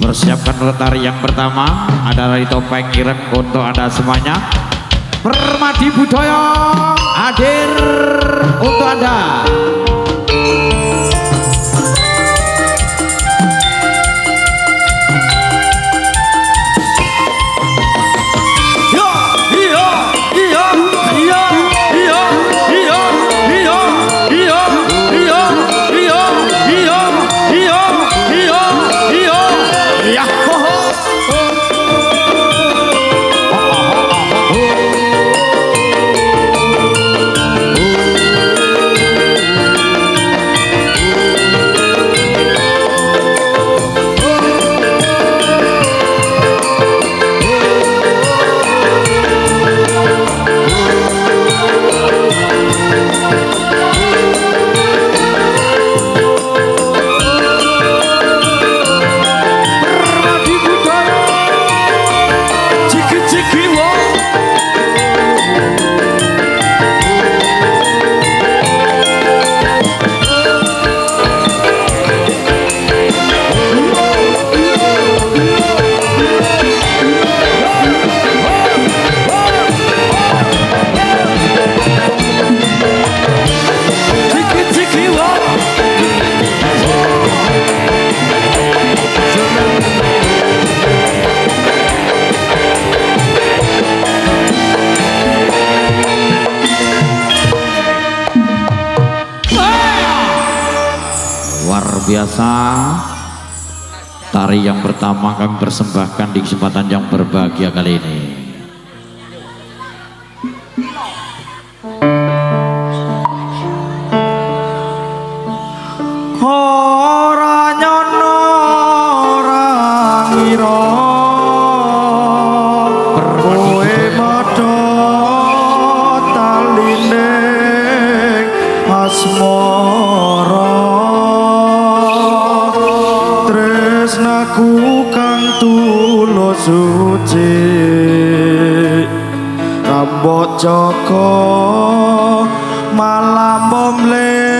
Dipersiapkan untuk tari yang pertama adalah di topeng ireng untuk Anda semuanya. Permadi budaya hadir untuk Anda. Luar biasa, tari yang pertama kami persembahkan di kesempatan yang berbahagia kali ini. Ora nyono ora ngira kowe padha taline asmara tresnaku kang tulus suci rambut Joko malam mlenjani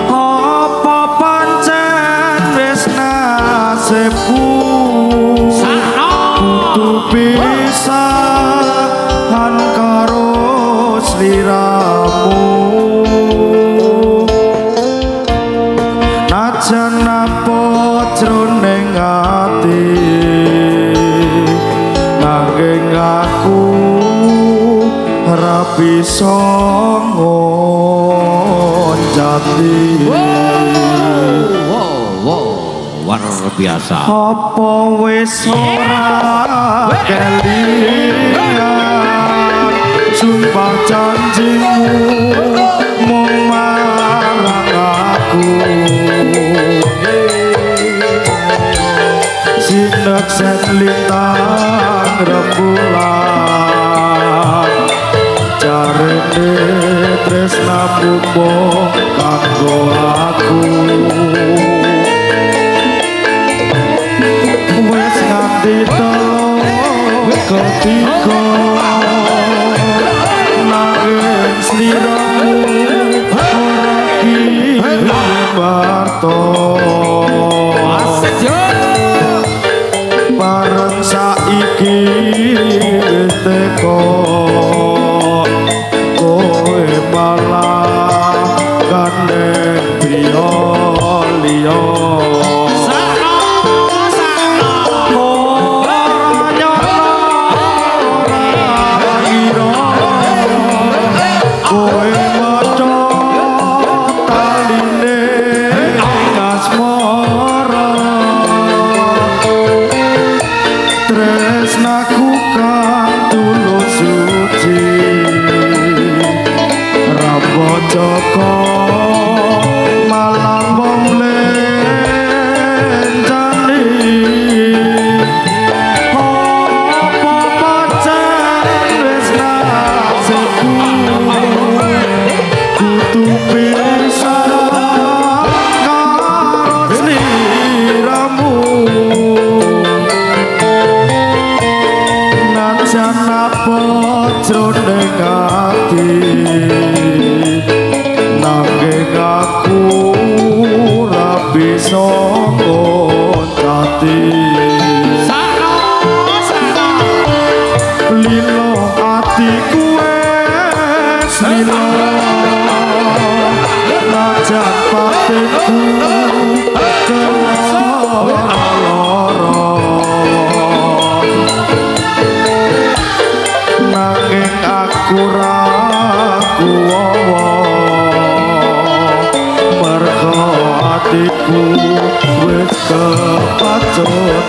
apa pancen wis nasibku kudu pisahan karo sliramu najan apa jroning ati nanging aku ora bisa ngonjati. Luar biasa. Apa wis ora kelingan sumpah janjimu mung marang aku sinek set lintang rembulan jarene tresnamu mung kanggo aku wis nganti ketiga nanging sliramu ora kirim warta bareng saiki teko kowe malah gandeng priya liya kowe padha taline asmara tresnaku kang tulus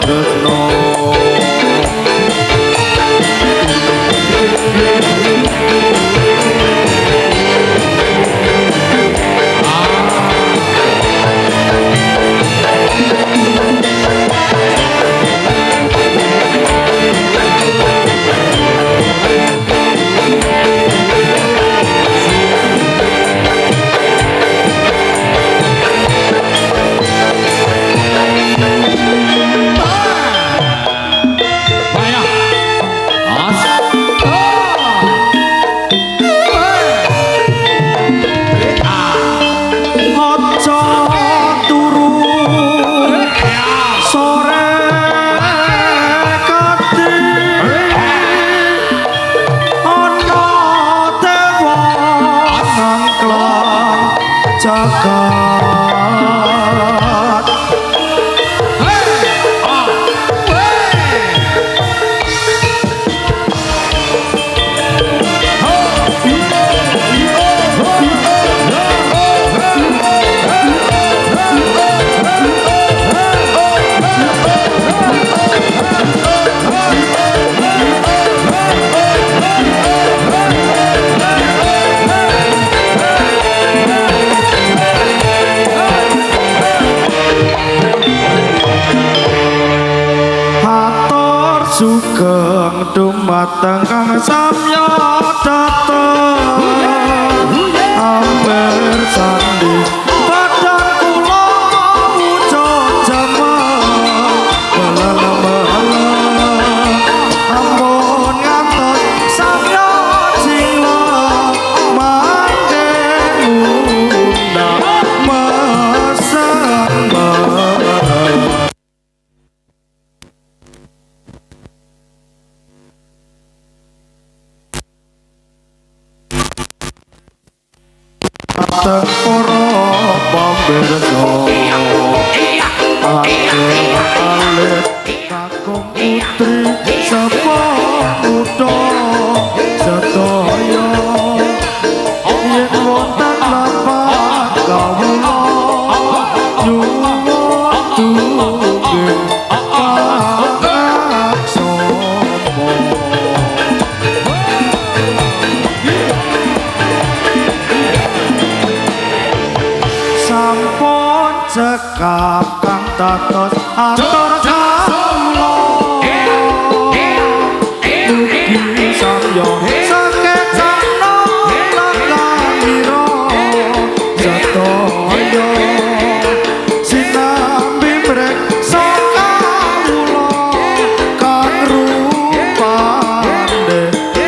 tresno sugeng dumateng kang samya dateng amber sandi padang kula wujud jaman balalang ampun ngantos samya jingla mangke undang mesen para pambirsa alit kakung putri sapa kutha sedaya yen wonten lapak kawula nyuwun tungging pangaksomo sampun cekap kang tatos atur kawula mugi samya sakecana lakahira sedaya sinambi mreksa kawula kang rupane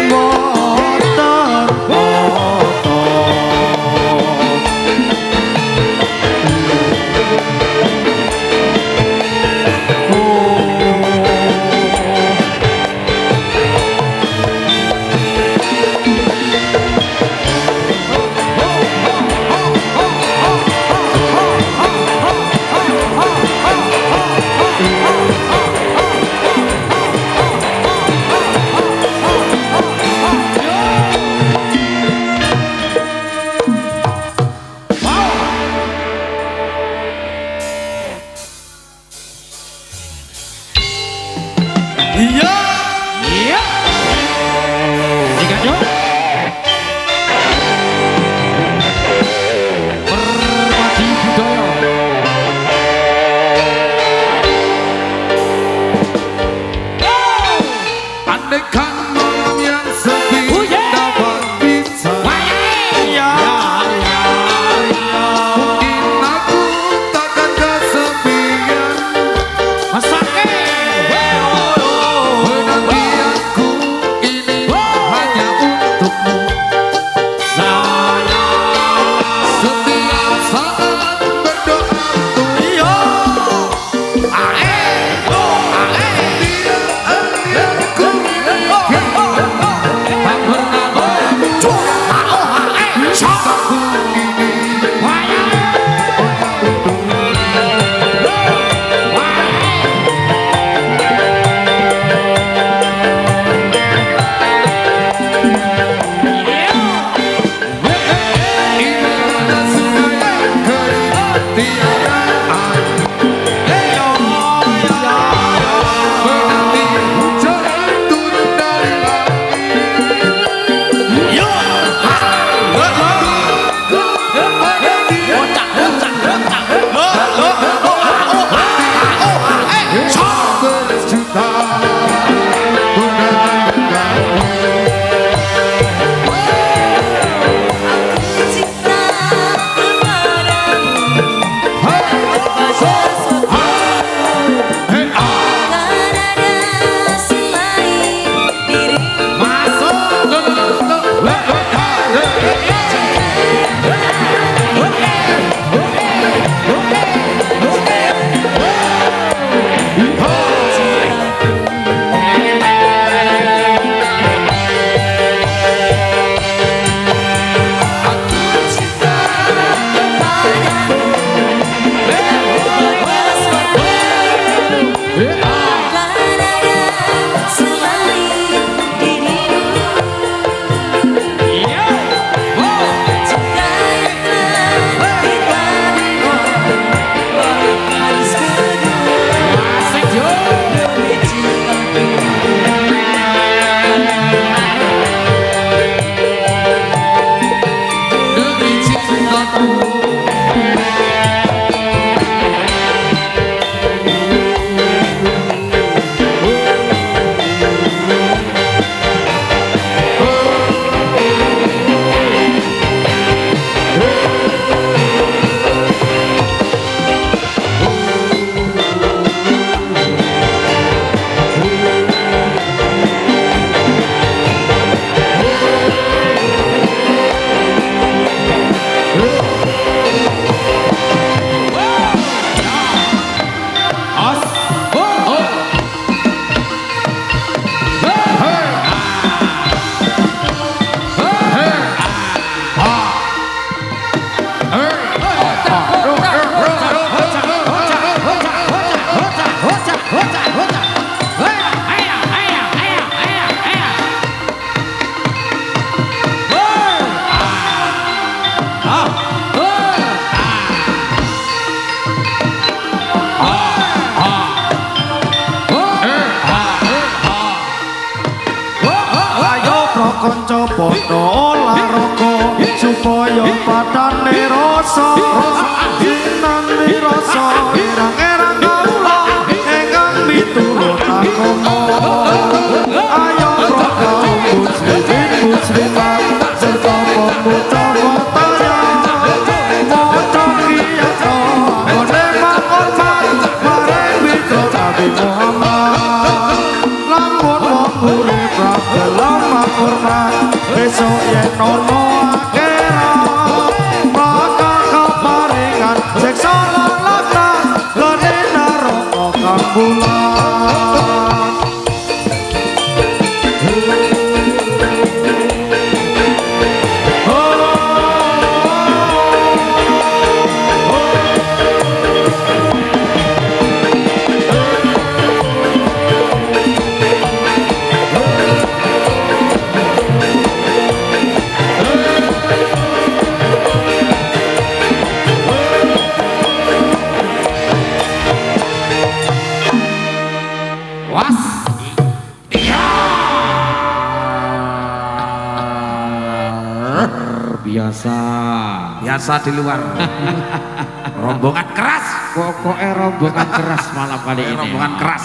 boten foto iya Iya. Diganjur. Permadi budaya. andaikan malam yang sepi dapat bicara mungkin aku takkan kesepian Masake. menanti kanca padha olahraga supaya padane rasa dinanti rasa irang-irang kawula ingkang miturut agama ayo program muslimat serta pemuda wataya maca kiyato ngene makorban marang mitra Nabi Muhammad lamun wong urip dalam makorban besok yen ono akhirat maka keparingan siksa lan laknat gene neraka kang bulan. Biasa di luar. Rombongan keras. Pokoknya rombongan keras malam kali ini. Rombongan keras.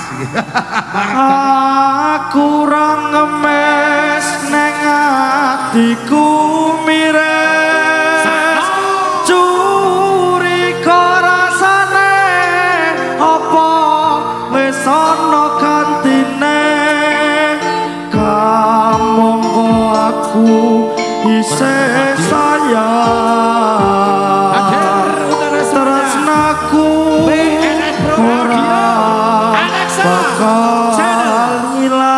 Aku kurang ngemes neng atiku mires curiga rasane apa wis ana gantine kamangka aku isih tresnaku ora bakal ilang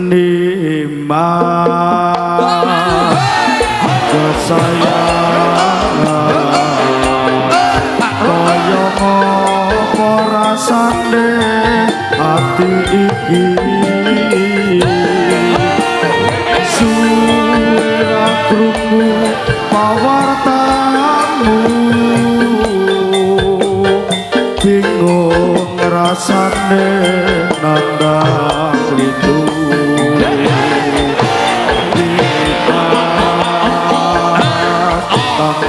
nimbang kesayangan kaya apa rasane ati iki suratku pawartamu bingung rasane nandang rindu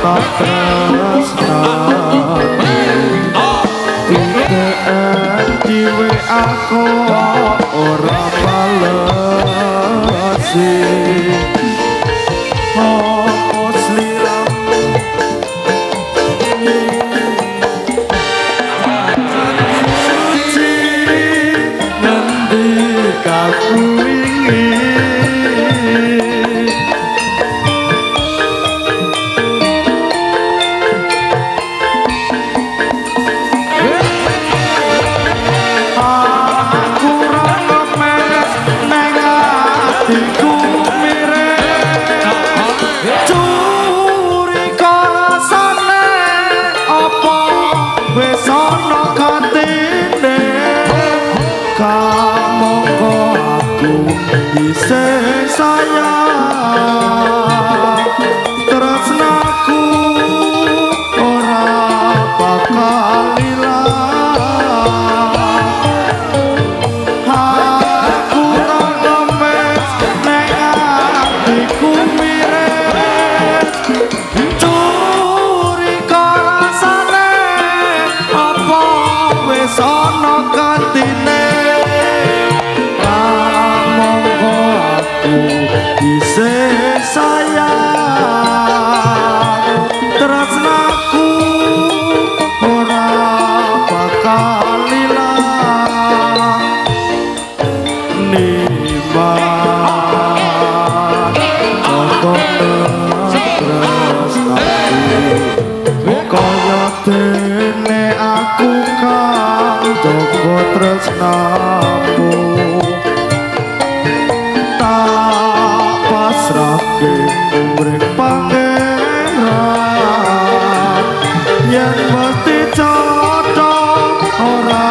tak tresnani diwe aku ora balesi opo sliram suci nanti kaku ingin isih sayang tresnaku ora bakal ilang aku tak ngemes nek atiku miris curiga rasane apa wis ana gantine isih sayang tresnaku ora bakal ilang nimbang tresnaku kaya dene aku kang jaga tresnamu pasrahke mrek pangeran yen mesti cocok ora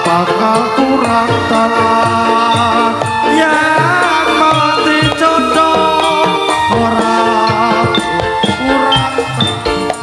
bakal kurang talan yen mesti cocok ora kurang talan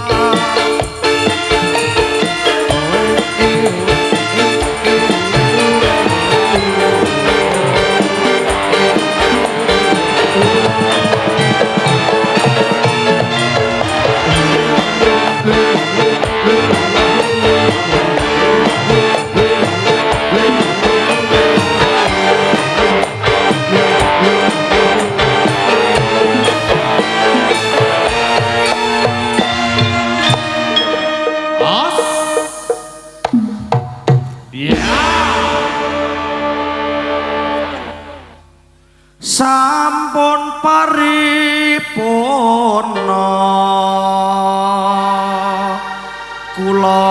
kula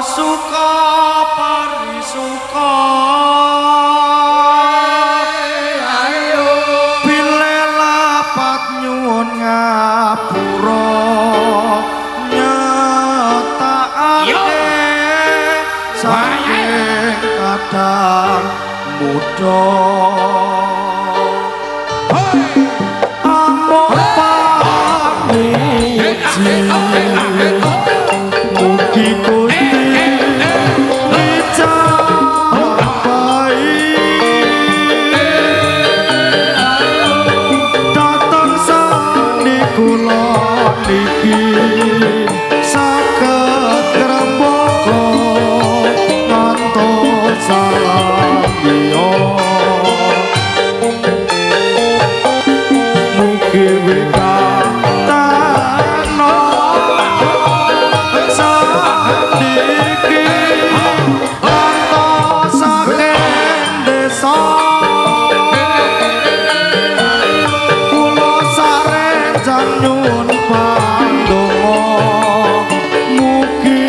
suka parisuka ayo bile lapat nyuwun ngapura nyetakake saking kadang muda amuk pamuji mugi Gusti dicapai dateng sandi kula niki saged ngrembaka ngantos salamiya mugi wekatana sandiki ngantos saking desa kula sarejan nyuwun pandonga mugi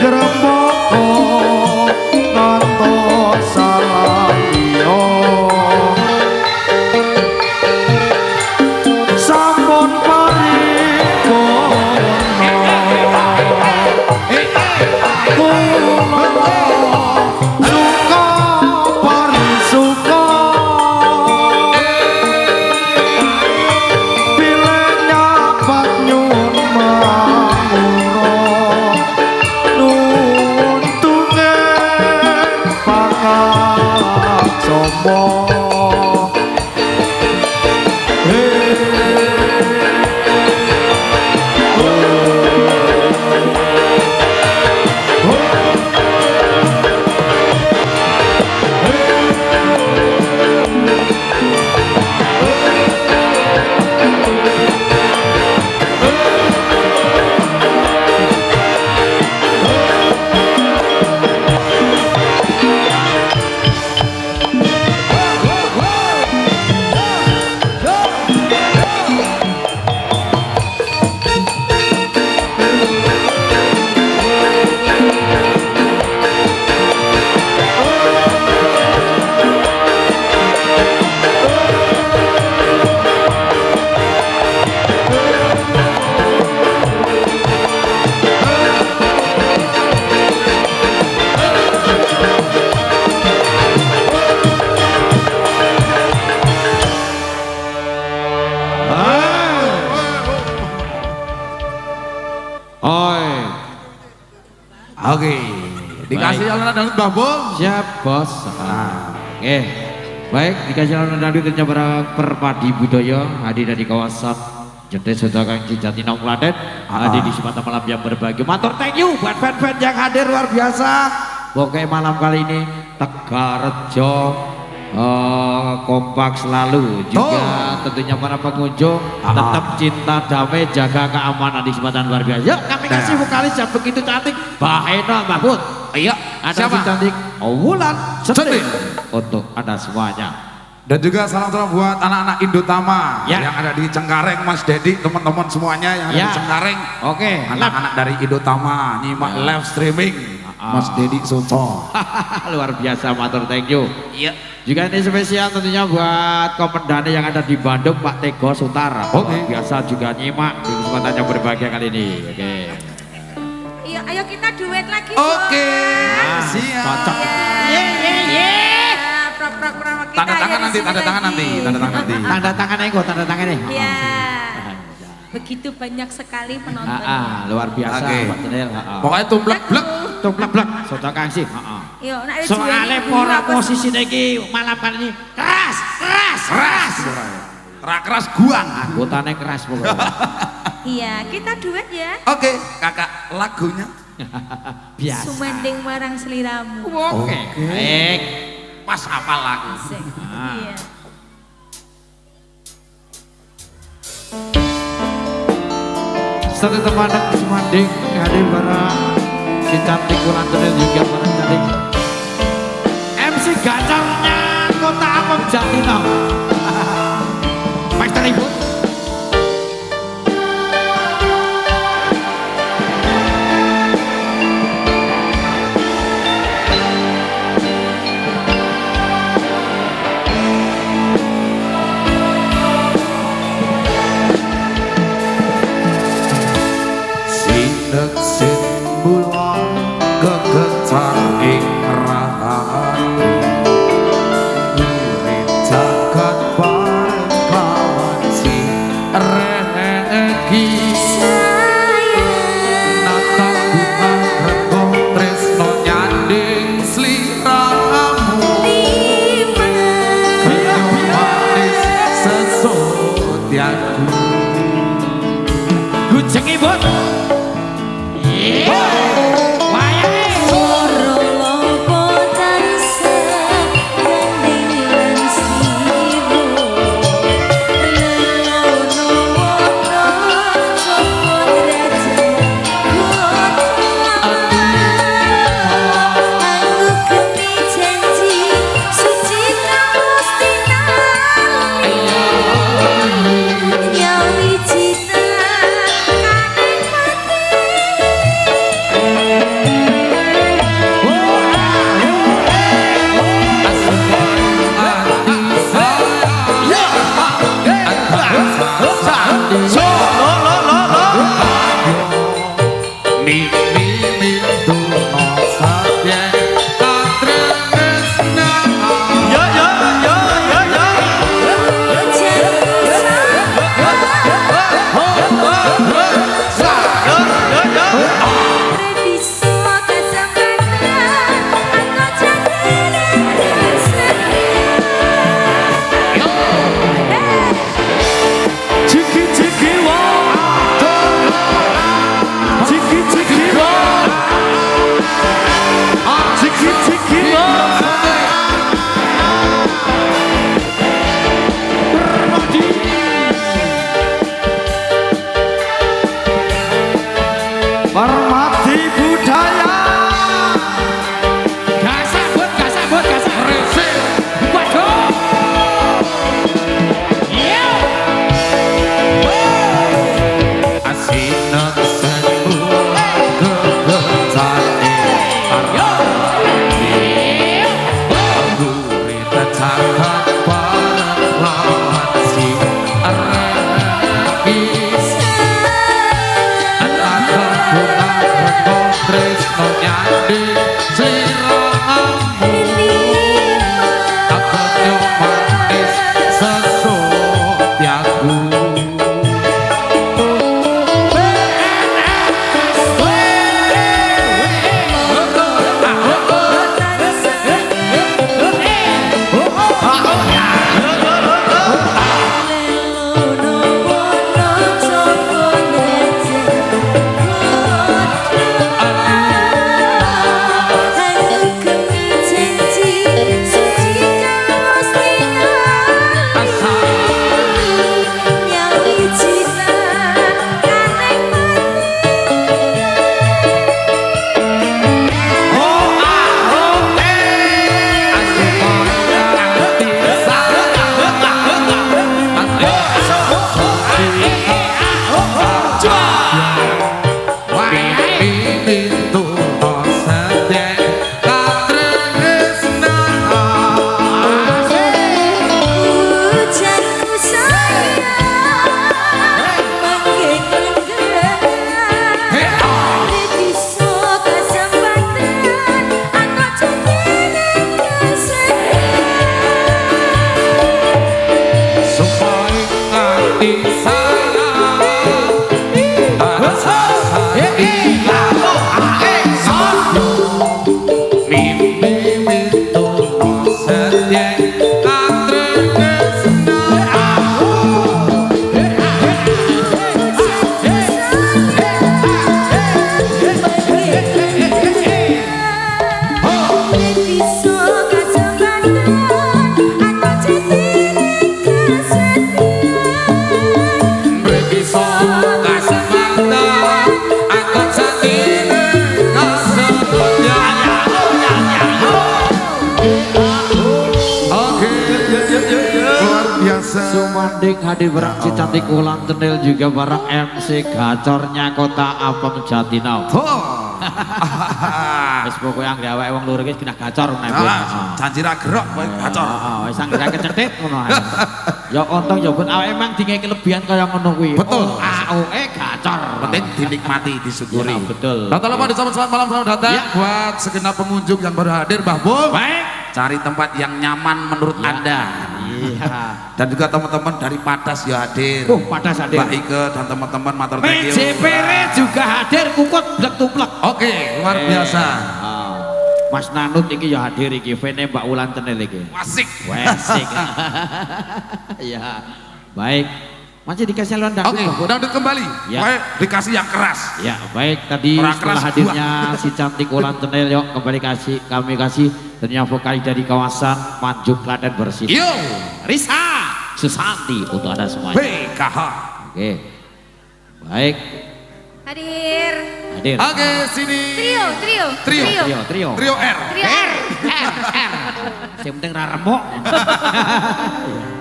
ngrembaka ngantos salamiya sampun paripurna kula suka parisuka bile nyapat nyuwun mangura nuntunge pakaksama Oi. Oke, dikasih alat dangdut Mbah Bung. Siap bos. Oke. Baik, dikasih alat dangdut dan para perpadi budaya hadir dari kawasan Jedes Sodagang Cijatinong Klaten, hadir di kesempatan malam yang berbahagia. Matur thank you buat fan-fan yang hadir luar biasa. Pokoknya malam kali ini Tegarrejo kompak selalu juga tentunya para pengunjung tetap cinta damai jaga keamanan di kesempatan luar biasa. Yuk kami kasih vokalis yang begitu cantik Mbak Heno Mbak Bud. Iya, Ada siapa? si cantik Wulan Sedih. untuk Anda semuanya. Dan juga salam-salam buat anak-anak Indotama Ya. yang ada di Cengkareng, Mas Dedi, teman-teman semuanya yang ada Ya. di Cengkareng. Oke, Anak-anak dari Indotama nyimak live streaming. Mas Dedi Sunso. luar biasa, matur thank you. Iya. Juga ini spesial tentunya buat komandan yang ada di Bandung Pak Tego Sutara. Oke. Biasa juga nyimak di kesempatan yang berbahagia kali ini. Oke. Iya, ayo kita duet lagi. Oke, Nah, siap. cocok. Tanda tangan nanti, tanda tangan nanti, tanda tangan nanti. Tanda tangan kok, tanda tangan nih. Iya. Begitu banyak sekali penonton. Luar biasa Oke. Pak Tenil. Pokoknya tumblek-blek. Tumplek-blek, soto kangsih. Yo, nek ada Soalnya jualnya para apa? posisi iki malam kali ini keras. Keras. Keras guang. Anggotanya keras pokoknya. Iya, kita duet ya. Oke, kakak lagunya. Biasa. Sumending marang seliramu. Oke. Baik. Pas apa lagu? Asik. Iya. Satu teman semanding hadir para si cantik Wulan Tenil juga para cantik MC gacornya Kota Apem Jatinong. Master Ibu. Sinet simbulan kegecar ing rahati Murid jagat bareng kawan si regi Nata bunga rego tresno nyanding sliramu Kenyo manis sesotyaku Gujengi bot. Hormati budaya Gasabut resik. Waduh. Asinet simbulan kegecar ing rahati Murid jagat bareng kawan si regi Nata bunga rego tresno nyanding sliramu Kenyo manis sesotyaku Sumanding hadir barang si cantik ulang tenil juga barang MC gacornya kota Apem Jatinau. Wis pokoke anggere awake wong loro iki kena gacor meneh. Janji ra gerok kowe gacor. Heeh, wis anggere kecetit ngono ae. Ya ontong ya ben awake emang dinge kelebihan kaya ngono kuwi. Betul. AOE gacor. Penting dinikmati, disyukuri. Ya, betul. Dan telepon di selamat malam selamat datang Ya. buat segenap pengunjung yang baru hadir, Mbah Bung. Baik. Cari tempat yang nyaman menurut Ya. Anda. Iya. Dan juga teman-teman dari Padas ya hadir. Padas hadir. Mbak Ike dan teman-teman matur thank you. PJPR juga hadir kukut blek-tuplek. Oke, luar biasa. Mas Nanut iki ya hadir iki, vene Mbak Wulan Cenil iki. Wasik. Wesik. Ya. Baik. Masih dikasih lawan dangdut. Oke, dangdut kembali. Ya. Baik, dikasih yang keras. Ya, baik tadi Orang setelah keras hadirnya si cantik Wulan Cenil yuk kembali kami kasih ternyata vokalis dari kawasan Manjuk Klaten bersih. Yo, Risa Susanti untuk Anda semuanya. PKH. Oke. Baik, Hadir. hadir. Oke, sini. Trio. Trio. R. Trio R. Yang penting ra remuk.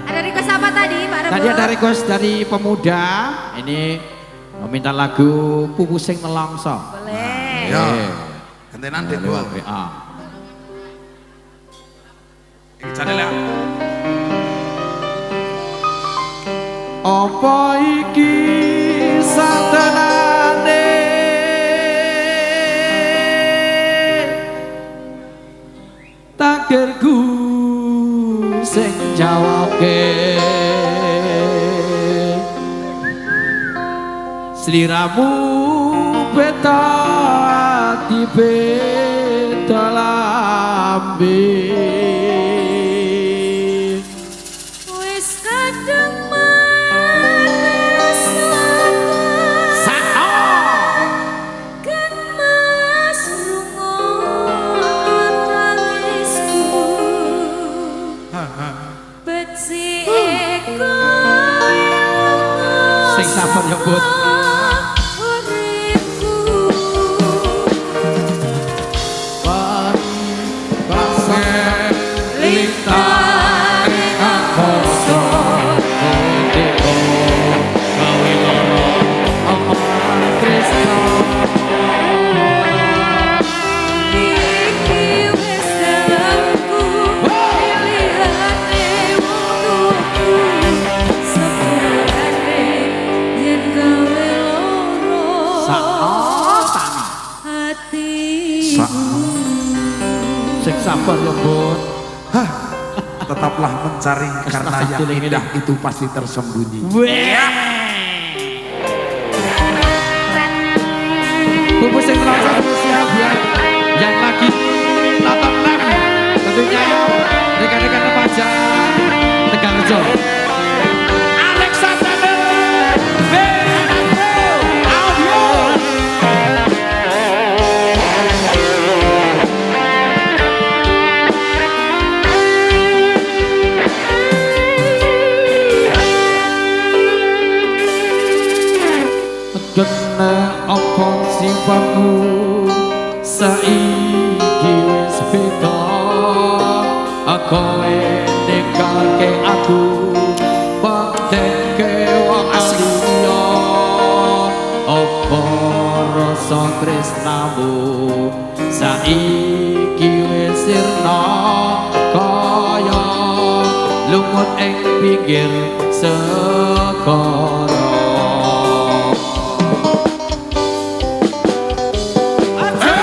Ada request apa tadi, Pak Rebo? Tadi ada request dari pemuda. Ini meminta lagu Pupu Sing Nelongso. Boleh. Yo. Gentenan dek Lewat gua. WA. Iki channel ya. Apa iki satenane takdirku sing jawabke sliramu beta ati beta lambe Wis kadung manas kan mas rungon tangisku beci eko Sing sabar ya, Bud. uripku lintane angkasa teko gawe lara amar tresno iki wis dalemku pilihane wongku sepurane yen gawe loro hatiku Sing sabar ya, Bud. Tetaplah mencari karena yang Ciling indah itu pasti tersembunyi. Pupu Sing Nelongso spesial buat yang lagi nonton live. Tentunya rekan-rekan remaja Tegarjo. Alexander Audio. kena apa sifatmu saiki wis beda kowe ninggalke aku pakteke wong liya apa rasa tresnamu saiki wis sirna kaya lumut ing pinggir segara Ada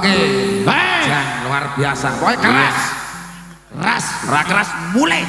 Oke. Baik. Jan luar biasa. Pokoknya keras. Ras. Keras mulai.